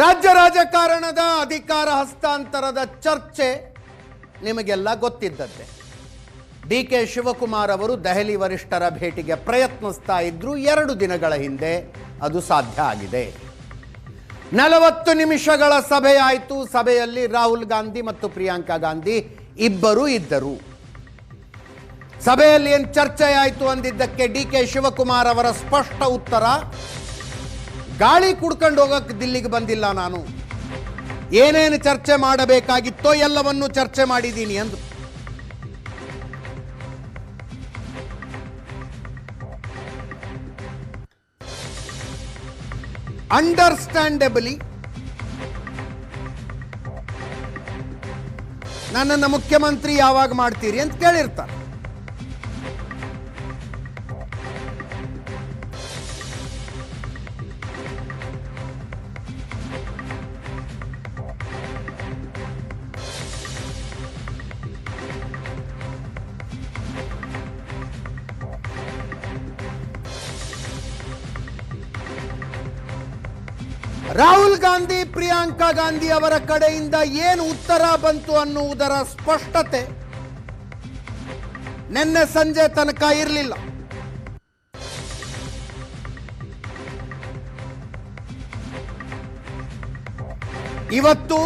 ರಾಜ್ಯ ರಾಜಕಾರಣದ ಅಧಿಕಾರ ಹಸ್ತಾಂತರದ ಚರ್ಚೆ ನಿಮಗೆಲ್ಲ ಗೊತ್ತಿದ್ದದ್ದೇ. ಡಿ.ಕೆ. ಶಿವಕುಮಾರ್ ಅವರು ದೆಹಲಿ ವರಿಷ್ಠರ ಭೇಟಿಗೆ ಪ್ರಯತ್ನಿಸ್ತಾ ಇದ್ರು. 2 ದಿನಗಳ ಹಿಂದೆ ಅದು ಸಾಧ್ಯ ಆಗಿದೆ. 40 ನಿಮಿಷಗಳ ಸಭೆ ಆಯಿತು. ಸಭೆಯಲ್ಲಿ ರಾಹುಲ್ ಗಾಂಧಿ ಮತ್ತು ಪ್ರಿಯಾಂಕಾ ಗಾಂಧಿ ಇಬ್ಬರೂ ಇದ್ದರು. ಸಭೆಯಲ್ಲಿ ಏನು ಚರ್ಚೆ ಆಯಿತು ಅಂದಿದ್ದಕ್ಕೆ ಡಿ.ಕೆ. ಶಿವಕುಮಾರ್ ಅವರ ಸ್ಪಷ್ಟ ಉತ್ತರ, ಗಾಳಿ ಕುಡ್ಕೊಂಡು ಹೋಗಕ್ಕೆ ದಿಲ್ಲಿಗೆ ಬಂದಿಲ್ಲ, ನಾನು ಏನೇನು ಚರ್ಚೆ ಮಾಡಬೇಕಾಗಿತ್ತೋ ಎಲ್ಲವನ್ನೂ ಚರ್ಚೆ ಮಾಡಿದ್ದೀನಿ ಅಂದ್ರು. ಅಂಡರ್ಸ್ಟ್ಯಾಂಡೇಬಲಿ ನನ್ನನ್ನು ಮುಖ್ಯಮಂತ್ರಿ ಯಾವಾಗ ಮಾಡ್ತೀರಿ ಅಂತ ಕೇಳಿರ್ತಾರೆ. ರಾಹುಲ್ ಗಾಂಧಿ ಪ್ರಿಯಾಂಕಾ ಗಾಂಧಿ ಅವರ ಕಡೆಯಿಂದ ಏನು ಉತ್ತರ ಬಂತು ಅನ್ನುವುದರ ಸ್ಪಷ್ಟತೆ ನಿನ್ನೆ ಸಂಜೆ ತನಕ ಇರಲಿಲ್ಲ. ಇವತ್ತು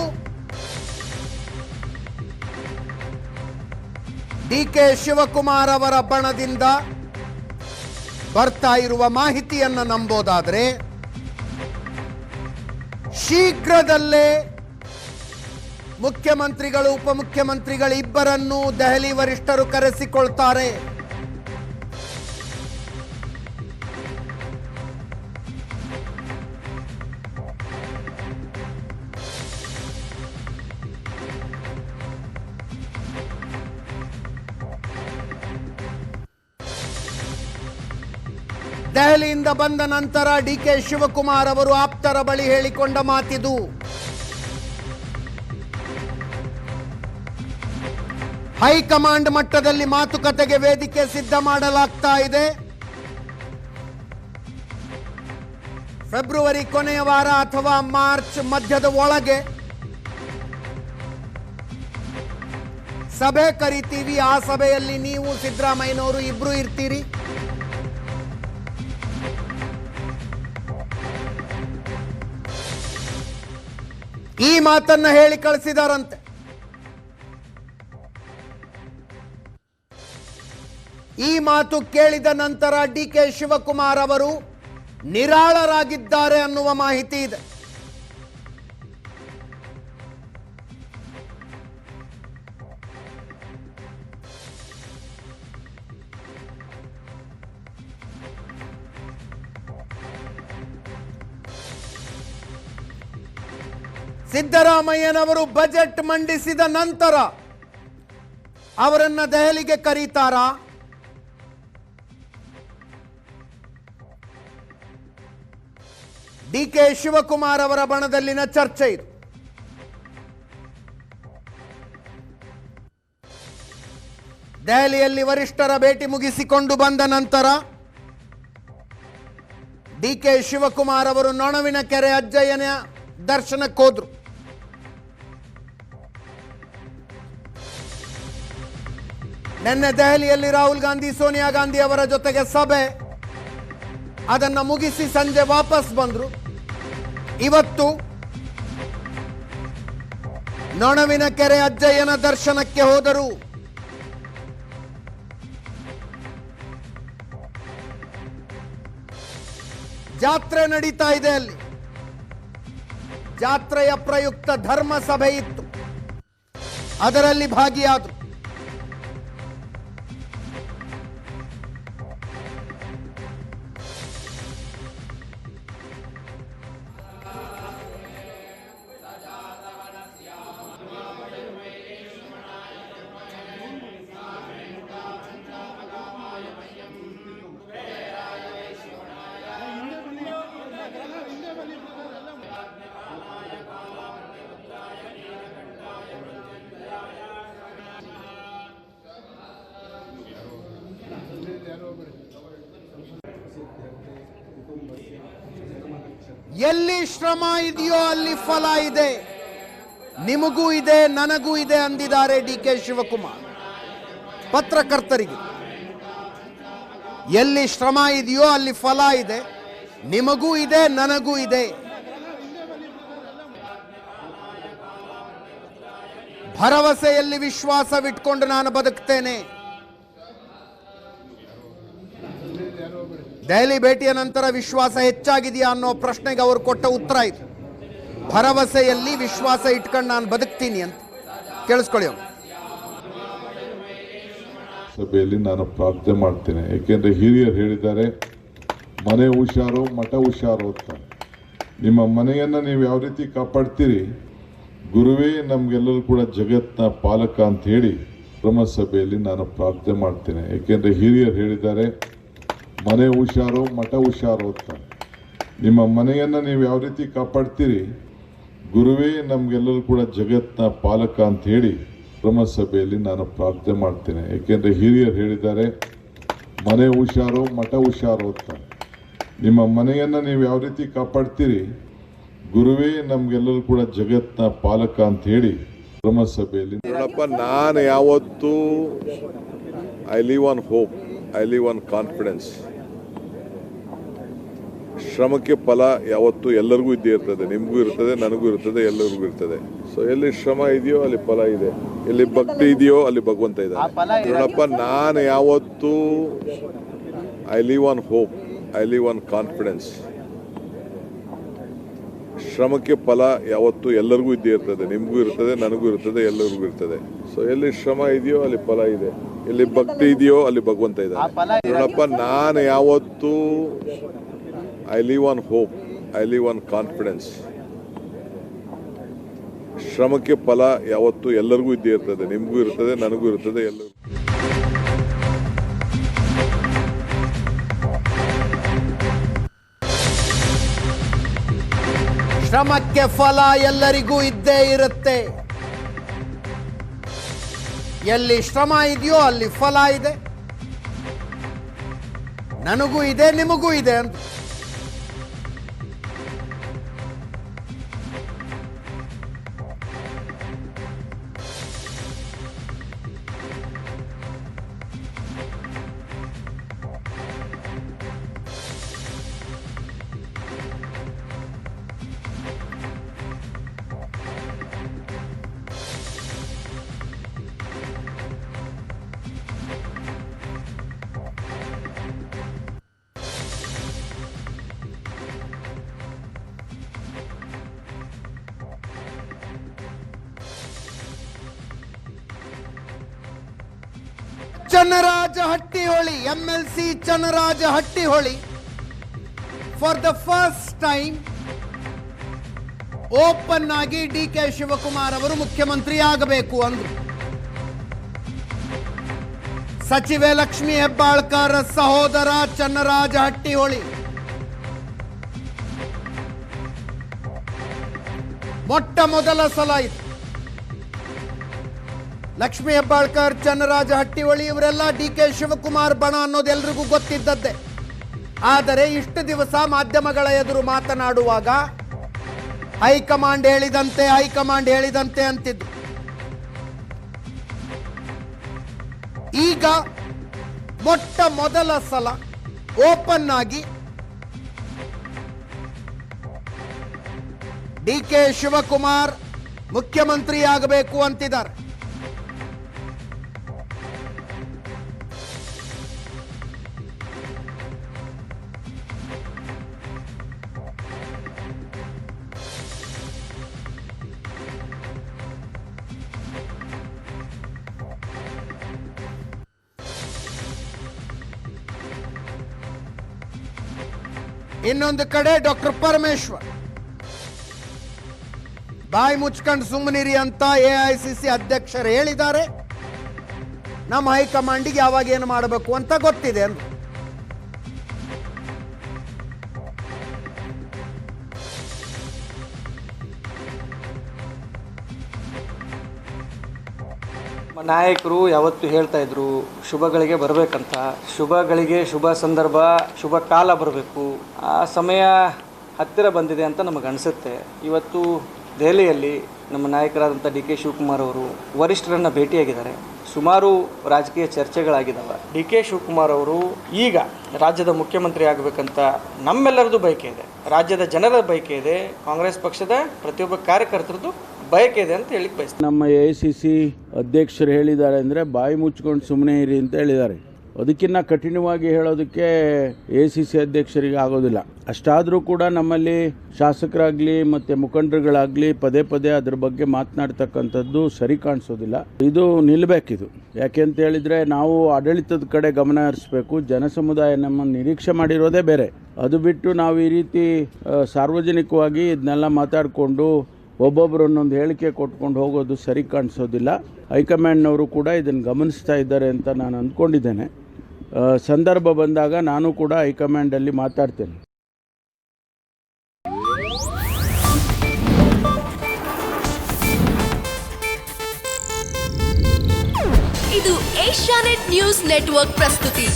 ಡಿ.ಕೆ. ಶಿವಕುಮಾರ್ ಅವರ ಬಣದಿಂದ ಬರ್ತಾ ಇರುವ ಮಾಹಿತಿಯನ್ನು ನಂಬೋದಾದರೆ ಶೀಘ್ರದಲ್ಲೇ ಮುಖ್ಯಮಂತ್ರಿಗಳು ಉಪಮುಖ್ಯಮಂತ್ರಿಗಳು ಇಬ್ಬರನ್ನೂ ದೆಹಲಿ ವರಿಷ್ಠರು ಕರೆಸಿಕೊಳ್ತಾರೆ. ದೆಹಲಿಯಿಂದ ಬಂದ ನಂತರ ಡಿ.ಕೆ. ಶಿವಕುಮಾರ್ ಅವರು ಆಪ್ತರ ಬಳಿ ಹೇಳಿಕೊಂಡ ಮಾತಿದು. ಹೈಕಮಾಂಡ್ ಮಟ್ಟದಲ್ಲಿ ಮಾತುಕತೆಗೆ ವೇದಿಕೆ ಸಿದ್ಧ ಮಾಡಲಾಗ್ತಾ ಇದೆ. ಫೆಬ್ರವರಿ ಕೊನೆಯ ವಾರ ಅಥವಾ ಮಾರ್ಚ್ ಮಧ್ಯದ ಒಳಗೆ ಸಭೆ ಕರಿತೀವಿ. ಆ ಸಭೆಯಲ್ಲಿ ನೀವು ಸಿದ್ದರಾಮಯ್ಯನವರು ಇಬ್ರು ಇರ್ತೀರಿ. ಈ ಮಾತನ್ನ ಹೇಳಿ ಕಳಿಸಿದಾರಂತೆ. ಈ ಮಾತು ಕೇಳಿದ ನಂತರ ಡಿ.ಕೆ. ಶಿವಕುಮಾರ್ ಅವರು ನಿರಾಳರಾಗಿದ್ದಾರೆ ಅನ್ನುವ ಮಾಹಿತಿ ಇದೆ. ಸಿದ್ದರಾಮಯ್ಯನವರು ಬಜೆಟ್ ಮಂಡಿಸಿದ ನಂತರ ಅವರನ್ನ ದೆಹಲಿಗೆ ಕರೀತಾರಾ? ಡಿ.ಕೆ. ಶಿವಕುಮಾರ್ ಅವರ ಬಣದಲ್ಲಿನ ಚರ್ಚೆ ಇದು. ದೆಹಲಿಯಲ್ಲಿ ವರಿಷ್ಠರ ಭೇಟಿ ಮುಗಿಸಿಕೊಂಡು ಬಂದ ನಂತರ ಡಿ.ಕೆ. ಶಿವಕುಮಾರ್ ಅವರು ನೊಣವಿನಕೆರೆ ಅಜ್ಜಯ್ಯನ ದರ್ಶನಕ್ಕೆ ಹೋದ್ರು. ನಿನ್ನೆ ದೆಹಲಿಯಲ್ಲಿ ರಾಹುಲ್ ಗಾಂಧಿ ಸೋನಿಯಾ ಗಾಂಧಿ ಅವರ ಜೊತೆಗೆ ಸಭೆ, ಅದನ್ನು ಮುಗಿಸಿ ಸಂಜೆ ವಾಪಸ್ ಬಂದ್ರು. ಇವತ್ತು ನೊಣವಿನಕೆರೆ ಅಜ್ಜಯ್ಯನ ದರ್ಶನಕ್ಕೆ ಹೋದರು. ಜಾತ್ರೆ ನಡೀತಾ ಇದೆ ಅಲ್ಲಿ. ಜಾತ್ರೆಯ ಪ್ರಯುಕ್ತ ಧರ್ಮ ಸಭೆ ಇತ್ತು, ಅದರಲ್ಲಿ ಭಾಗಿಯಾದರು. ಎಲ್ಲಿ ಶ್ರಮ ಇದೆಯೋ ಅಲ್ಲಿ ಫಲ ಇದೆ, ನಿಮಗೂ ಇದೆ ನನಗೂ ಇದೆ ಅಂದಿದ್ದಾರೆ ಡಿ ಕೆ ಶಿವಕುಮಾರ್ ಪತ್ರಕರ್ತರಿಗೆ. ಎಲ್ಲಿ ಶ್ರಮ ಇದೆಯೋ ಅಲ್ಲಿ ಫಲ ಇದೆ, ನಿಮಗೂ ಇದೆ ನನಗೂ ಇದೆ. ಭರವಸೆಯಲ್ಲಿ ವಿಶ್ವಾಸವಿಟ್ಕೊಂಡು ನಾನು ಬದುಕ್ತೇನೆ. ದೆಹಲಿ ಭೇಟಿಯ ನಂತರ ವಿಶ್ವಾಸ ಹೆಚ್ಚಾಗಿದೆಯಾ ಅನ್ನೋ ಪ್ರಶ್ನೆಗೆ ಅವರು ಕೊಟ್ಟ ಉತ್ತರ ಇದು. ಭರವಸೆಯಲ್ಲಿ ವಿಶ್ವಾಸ ಇಟ್ಕೊಂಡು ನಾನು ಬದುಕ್ತೀನಿ ಅಂತ. ಕೇಳಿಸ್ಕೊಳ್ಳಿ. ಸಭೆಯಲ್ಲಿ ನಾನು ಪ್ರಾರ್ಥನೆ ಮಾಡ್ತೇನೆ, ಏಕೆಂದರೆ ಹಿರಿಯರು ಹೇಳಿದ್ದಾರೆ, ಮನೆ ಹುಷಾರು ಮಠ ಹುಷಾರು ಅಂತ. ನಿಮ್ಮ ಮನೆಯನ್ನು ನೀವು ಯಾವ ರೀತಿ ಕಾಪಾಡ್ತೀರಿ, ಗುರುವೇ ನಮಗೆಲ್ಲರೂ ಕೂಡ ಜಗತ್ತಿನ ಪಾಲಕ ಅಂತ ಹೇಳಿ ಬ್ರಹ್ಮಸಭೆಯಲ್ಲಿ ನಾನು ಪ್ರಾರ್ಥನೆ ಮಾಡ್ತೇನೆ, ಏಕೆಂದರೆ ಹಿರಿಯರು ಹೇಳಿದ್ದಾರೆ, ಮನೆ ಹುಷಾರು ಮಠ ಹುಷಾರು ಅಂತ. ನಿಮ್ಮ ಮನೆಯನ್ನು ನೀವು ಯಾವ ರೀತಿ ಕಾಪಾಡ್ತೀರಿ, ಗುರುವೇ ನಮಗೆಲ್ಲರೂ ಕೂಡ ಜಗತ್ತಿನ ಪಾಲಕ ಅಂತ ಹೇಳಿ ಬ್ರಹ್ಮಸಭೆಯಲ್ಲಿ ನಾನು ಪ್ರಾರ್ಥನೆ ಮಾಡ್ತೇನೆ, ಏಕೆಂದರೆ ಹಿರಿಯರು ಹೇಳಿದ್ದಾರೆ, ಮನೆ ಹುಷಾರು ಮಠ ಹುಷಾರು ಅಂತ. ನಿಮ್ಮ ಮನೆಯನ್ನು ನೀವು ಯಾವ ರೀತಿ ಕಾಪಾಡ್ತೀರಿ, ಗುರುವೇ ನಮಗೆಲ್ಲರೂ ಕೂಡ ಜಗತ್ತಿನ ಪಾಲಕ ಅಂತ ಹೇಳಿ ಬ್ರಹ್ಮಸಭೆಯಲ್ಲಿ. ನೋಡಪ್ಪ, ನಾನು ಯಾವತ್ತೂ I live on hope, I live on confidence. ಶ್ರಮಕ್ಕೆ ಫಲ ಯಾವತ್ತೂ ಎಲ್ಲರಿಗೂ ಇದ್ದೇ ಇರ್ತದೆ, ನಿಮಗೂ ಇರ್ತದೆ, ನನಗೂ ಇರ್ತದೆ, ಎಲ್ಲರಿಗೂ ಇರ್ತದೆ. ಸೊ ಎಲ್ಲಿ ಶ್ರಮ ಇದೆಯೋ ಅಲ್ಲಿ ಫಲ ಇದೆ, ಎಲ್ಲಿ ಭಕ್ತಿ ಇದೆಯೋ ಅಲ್ಲಿ ಭಗವಂತ ಇದ್ದಾನೆ. ನೋಡಪ್ಪ, ನಾನು ಯಾವತ್ತೂ I live on hope, I live on confidence. ಶ್ರಮಕ್ಕೆ ಫಲ ಯಾವತ್ತೂ ಎಲ್ಲರಿಗೂ ಇದ್ದೇ ಇರ್ತದೆ, ನಿಮಗೂ ಇರ್ತದೆ, ನನಗೂ ಇರ್ತದೆ, ಎಲ್ಲರಿಗೂ ಇರ್ತದೆ. ಸೊ ಎಲ್ಲಿ ಶ್ರಮ ಇದೆಯೋ ಅಲ್ಲಿ ಫಲ ಇದೆ, ಎಲ್ಲಿ ಭಕ್ತಿ ಇದೆಯೋ ಅಲ್ಲಿ ಭಗವಂತ ಇದ್ದಾನೆ. ನೋಡಪ್ಪ, ನಾನು ಯಾವತ್ತೂ I live on hope, I live on confidence. ಶ್ರಮಕ್ಕೆ ಫಲ ಯಾವತ್ತೂ ಎಲ್ಲರಿಗೂ ಇದ್ದೇ ಇರ್ತದೆ, ನಿಮಗೂ ಇರ್ತದೆ, ನನಗೂ ಇರ್ತದೆ, ಎಲ್ಲರಿಗೂ. ಶ್ರಮಕ್ಕೆ ಫಲ ಎಲ್ಲರಿಗೂ ಇದ್ದೇ ಇರುತ್ತೆ. ಎಲ್ಲಿ ಶ್ರಮ ಇದೆಯೋ ಅಲ್ಲಿ ಫಲ ಇದೆ, ನನಗೂ ಇದೆ ನಿಮಗೂ ಇದೆ ಅಂತ. Channaraja Hattiholi, MLC Channaraja Hattiholi for the first time open ಆಗಿ ಡಿ ಕೆ ಶಿವಕುಮಾರ್ ಅವರು ಮುಖ್ಯಮಂತ್ರಿ ಆಗಬೇಕು ಅಂದ್ರು. ಸಚಿವೆ ಲಕ್ಷ್ಮೀ ಹೆಬ್ಬಾಳ್ಕರ್ ಸಹೋದರ ಚನ್ನರಾಜ ಹಟ್ಟಿಹೊಳಿ ಮೊಟ್ಟ ಮೊದಲ ಸಲ ಇದು. ಲಕ್ಷ್ಮೀ ಹೆಬ್ಬಾಳ್ಕರ್, ಚನ್ನರಾಜ ಹಟ್ಟಿಹೊಳಿ ಇವರೆಲ್ಲ ಡಿ ಕೆ ಶಿವಕುಮಾರ್ ಬಣ ಅನ್ನೋದು ಎಲ್ರಿಗೂ ಗೊತ್ತಿದ್ದದ್ದೇ. ಆದರೆ ಇಷ್ಟು ದಿವಸ ಮಾಧ್ಯಮಗಳ ಎದುರು ಮಾತನಾಡುವಾಗ ಹೈಕಮಾಂಡ್ ಹೇಳಿದಂತೆ ಅಂತಿದ್ರು. ಈಗ ಮೊಟ್ಟ ಮೊದಲ ಸಲ ಓಪನ್ ಆಗಿ ಡಿ ಕೆ ಶಿವಕುಮಾರ್ ಮುಖ್ಯಮಂತ್ರಿ ಆಗಬೇಕು ಅಂತಿದ್ದಾರೆ. ಇನ್ನೊಂದು ಕಡೆ ಡಾಕ್ಟರ್ ಪರಮೇಶ್ವರ್ ಬಾಯಿ ಮುಚ್ಕೊಂಡು ಸುಮ್ಮನಿರಿ ಅಂತ AICC ಅಧ್ಯಕ್ಷರು ಹೇಳಿದ್ದಾರೆ. ನಮ್ಮ ಹೈಕಮಾಂಡಿಗೆ ಯಾವಾಗ ಏನು ಮಾಡಬೇಕು ಅಂತ ಗೊತ್ತಿದೆ ಅಂತ. ನಾಯಕರು ಯಾವತ್ತೂ ಹೇಳ್ತಾ ಇದ್ರು ಶುಭಗಳಿಗೆ ಬರಬೇಕಂತ. ಶುಭಗಳಿಗೆ ಶುಭ ಸಂದರ್ಭ, ಶುಭ ಕಾಲ ಬರಬೇಕು. ಆ ಸಮಯ ಹತ್ತಿರ ಬಂದಿದೆ ಅಂತ ನಮಗೆ ಅನಿಸುತ್ತೆ. ಇವತ್ತು ದೆಹಲಿಯಲ್ಲಿ ನಮ್ಮ ನಾಯಕರಾದಂಥ ಡಿ ಕೆ ಶಿವಕುಮಾರ್ ಅವರು ವರಿಷ್ಠರನ್ನು ಭೇಟಿಯಾಗಿದ್ದಾರೆ. ಸುಮಾರು ರಾಜಕೀಯ ಚರ್ಚೆಗಳಾಗಿದ್ದಾವೆ. ಡಿ ಕೆ ಶಿವಕುಮಾರ್ ಅವರು ಈಗ ರಾಜ್ಯದ ಮುಖ್ಯಮಂತ್ರಿ ಆಗಬೇಕಂತ ನಮ್ಮೆಲ್ಲರದು ಬಯಕೆ ಇದೆ, ರಾಜ್ಯದ ಜನರ ಬಯಕೆ ಇದೆ, ಕಾಂಗ್ರೆಸ್ ಪಕ್ಷದ ಪ್ರತಿಯೊಬ್ಬ ಕಾರ್ಯಕರ್ತರದ್ದು ಬಯಕೆ ಇದೆ ಅಂತ ಹೇಳಿಕ್ಕೆ ಬಯಸ್ತೀನಿ. ನಮ್ಮ AICC ಅಧ್ಯಕ್ಷರು ಹೇಳಿದ್ದಾರೆ ಅಂದರೆ ಬಾಯಿ ಮುಚ್ಕೊಂಡು ಸುಮ್ಮನೆ ಇರಿ ಅಂತ ಹೇಳಿದ್ದಾರೆ. ಅದಕ್ಕಿಂತ ಕಠಿಣವಾಗಿ ಹೇಳೋದಕ್ಕೆ AICC ಅಧ್ಯಕ್ಷರಿಗೆ ಆಗೋದಿಲ್ಲ. ಅಷ್ಟಾದರೂ ಕೂಡ ನಮ್ಮಲ್ಲಿ ಶಾಸಕರಾಗಲಿ ಮತ್ತು ಮುಖಂಡರುಗಳಾಗಲಿ ಪದೇ ಪದೇ ಅದ್ರ ಬಗ್ಗೆ ಮಾತನಾಡ್ತಕ್ಕಂಥದ್ದು ಸರಿ ಕಾಣಿಸೋದಿಲ್ಲ. ಇದು ನಿಲ್ಲಬೇಕಿದು. ಯಾಕೆ ಅಂತ ಹೇಳಿದರೆ ನಾವು ಆಡಳಿತದ ಕಡೆ ಗಮನ ಹರಿಸಬೇಕು. ಜನಸಮುದಾಯ ನಮ್ಮನ್ನು ನಿರೀಕ್ಷೆ ಮಾಡಿರೋದೇ ಬೇರೆ. ಅದು ಬಿಟ್ಟು ನಾವು ಈ ರೀತಿ ಸಾರ್ವಜನಿಕವಾಗಿ ಇದನ್ನೆಲ್ಲ ಮಾತಾಡಿಕೊಂಡು ಒಬ್ಬೊಬ್ಬರು ಒಂದೊಂದು ಹೇಳಿಕೆ ಕೊಟ್ಕೊಂಡು ಹೋಗೋದು ಸರಿ ಕಾಣಿಸೋದಿಲ್ಲ. ಹೈಕಮಾಂಡ್ನವರು ಕೂಡ ಇದನ್ನು ಗಮನಿಸ್ತಾ ಇದ್ದಾರೆ ಅಂತ ನಾನು ಅಂದ್ಕೊಂಡಿದ್ದೇನೆ. ಸಂದರ್ಭ ಬಂದಾಗ ನಾನು ಕೂಡ ಹೈಕಮಾಂಡಲ್ಲಿ ಮಾತಾಡ್ತೇನೆ. ಇದು ಏಷ್ಯಾನೆಟ್ ನ್ಯೂಸ್ ನೆಟ್ವರ್ಕ್ ಪ್ರಸ್ತುತಿ.